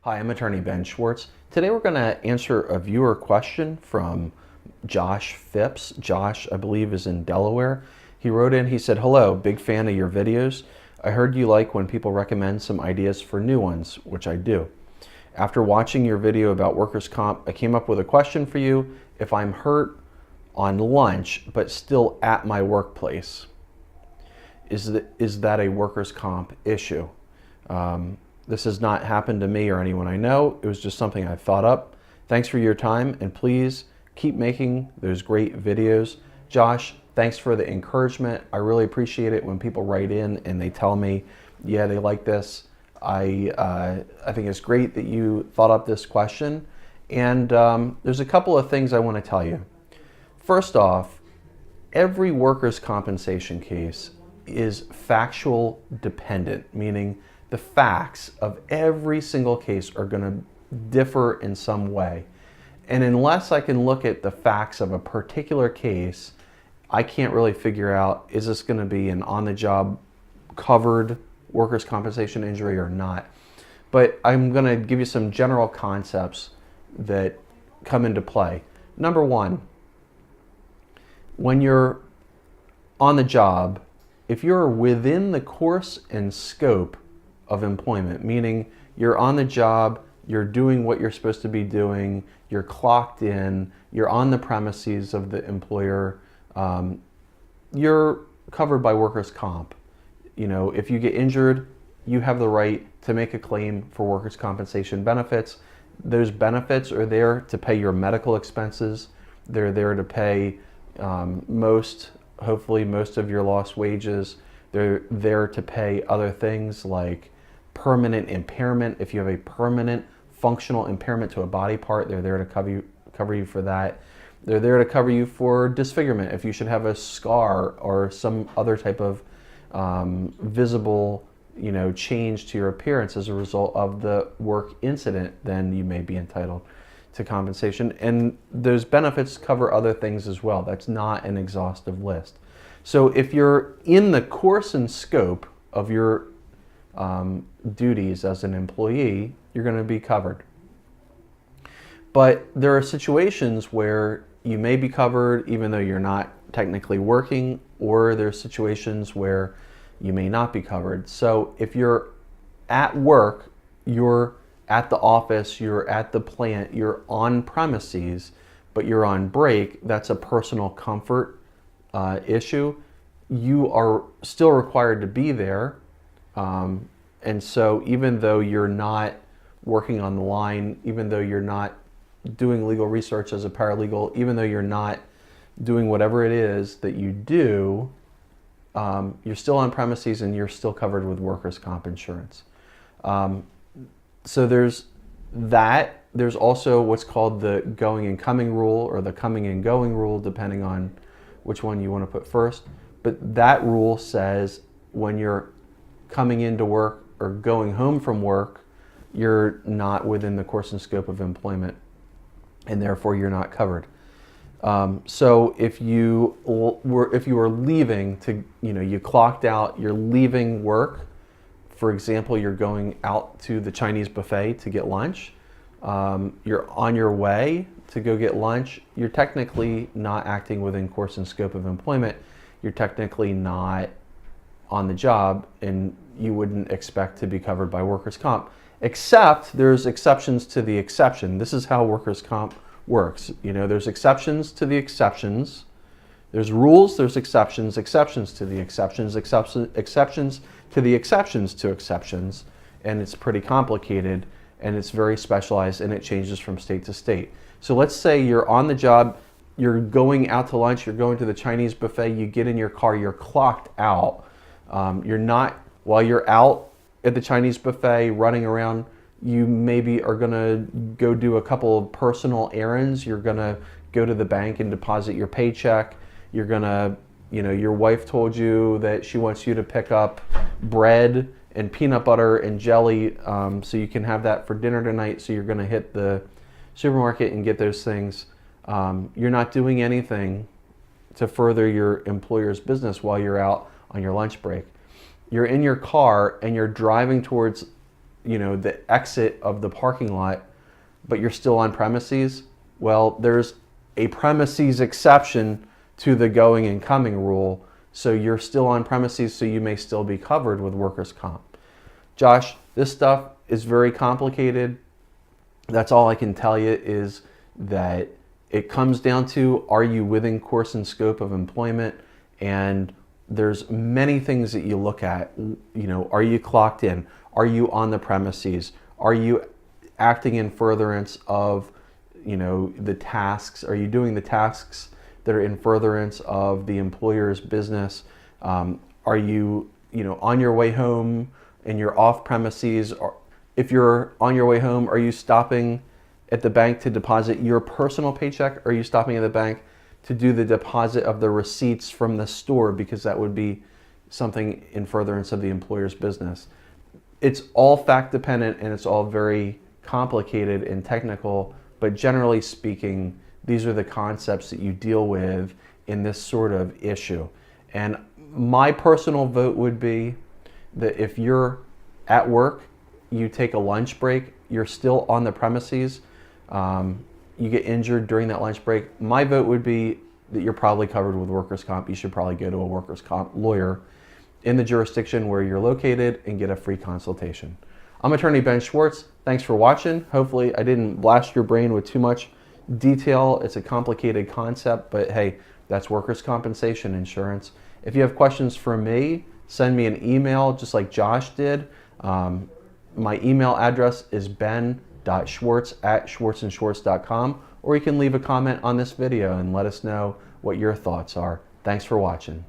Hi, I'm attorney Ben Schwartz. Today we're going to answer a viewer question from Josh Phipps. Josh, I believe, is in Delaware. He wrote in, he said, "Hello, big fan of your videos. I heard you like when people recommend some ideas for new ones, which I do. After watching your video about workers' comp, I came up with a question for you. If I'm hurt on lunch but still at my workplace, is that a workers' comp issue?" This has not happened to me or anyone I know. It was just something I thought up. Thanks for your time, and please keep making those great videos. Josh, thanks for the encouragement. I really appreciate it when people write in and they tell me, yeah, they like this. I think it's great that you thought up this question. And there's a couple of things I want to tell you. First off, every workers' compensation case is factual dependent, meaning the facts of every single case are going to differ in some way. And unless I can look at the facts of a particular case, I can't really figure out, is this going to be an on-the-job covered workers' compensation injury or not. But I'm going to give you some general concepts that come into play. Number one, when you're on the job, if you're within the course and scope of employment, meaning you're on the job, you're doing what you're supposed to be doing, you're clocked in, you're on the premises of the employer, you're covered by workers' comp. You know, if you get injured, you have the right to make a claim for workers' compensation benefits. Those benefits are there to pay your medical expenses. They're there to pay hopefully most of your lost wages. They're there to pay other things like permanent impairment. If you have a permanent functional impairment to a body part, they're there to cover you for that. They're there to cover you for disfigurement if you should have a scar or some other type of visible, change to your appearance as a result of the work incident. Then you may be entitled to compensation, and those benefits cover other things as well. That's not an exhaustive list. So if you're in the course and scope of your duties as an employee, you're going to be covered. But there are situations where you may be covered even though you're not technically working, or there are situations where you may not be covered. So if you're at work, you're at the office, you're at the plant, you're on premises, but you're on break, that's a personal comfort issue. You are still required to be there. And so even though you're not working on the line, even though you're not doing legal research as a paralegal, even though you're not doing whatever it is that you do, you're still on premises and you're still covered with workers' comp insurance. So there's that. There's also what's called the going and coming rule, or the coming and going rule, depending on which one you want to put first. But that rule says when you're coming into work or going home from work, you're not within the course and scope of employment, and therefore you're not covered. So if you were leaving to, you clocked out, you're leaving work. For example, you're going out to the Chinese buffet to get lunch. You're on your way to go get lunch. You're technically not acting within course and scope of employment. You're technically not on the job, and you wouldn't expect to be covered by workers' comp, except there's exceptions to the exception. This is how workers' comp works. There's exceptions to the exceptions. There's rules, there's exceptions, exceptions to the exceptions, exceptions to the exceptions to exceptions, and it's pretty complicated, and it's very specialized, and it changes from state to state. So let's say you're on the job, you're going out to lunch, you're going to the Chinese buffet, you get in your car, you're clocked out. You're not, while you're out at the Chinese buffet running around, you maybe are gonna go do a couple of personal errands. You're gonna go to the bank and deposit your paycheck. You're gonna, your wife told you that she wants you to pick up bread and peanut butter and jelly so you can have that for dinner tonight. So you're gonna hit the supermarket and get those things. You're not doing anything to further your employer's business while you're out on your lunch break. You're in your car and you're driving towards the exit of the parking lot, but you're still on premises, well, there's a premises exception to the going and coming rule. So you're still on premises, so you may still be covered with workers' comp. Josh, this stuff is very complicated. That's all I can tell you is that it comes down to, are you within course and scope of employment? And there's many things that you look at. Are you clocked in? Are you on the premises? Are you acting in furtherance of, the tasks? Are you doing the tasks that are in furtherance of the employer's business? Are you, on your way home and you're off premises? Or if you're on your way home, are you stopping at the bank to deposit your personal paycheck? Or are you stopping at the bank to do the deposit of the receipts from the store, because that would be something in furtherance of the employer's business? It's all fact dependent and it's all very complicated and technical, but generally speaking, these are the concepts that you deal with in this sort of issue. And my personal vote would be that if you're at work, you take a lunch break, you're still on the premises, you get injured during that lunch break, my vote would be that you're probably covered with workers' comp. You should probably go to a workers' comp lawyer in the jurisdiction where you're located and get a free consultation. I'm attorney Ben Schwartz. Thanks for watching. Hopefully I didn't blast your brain with too much detail. It's a complicated concept, but hey, that's workers' compensation insurance. If you have questions for me, send me an email just like Josh did. My email address is ben.schwartz@schwartzandschwartz.com, or you can leave a comment on this video and let us know what your thoughts are. Thanks for watching.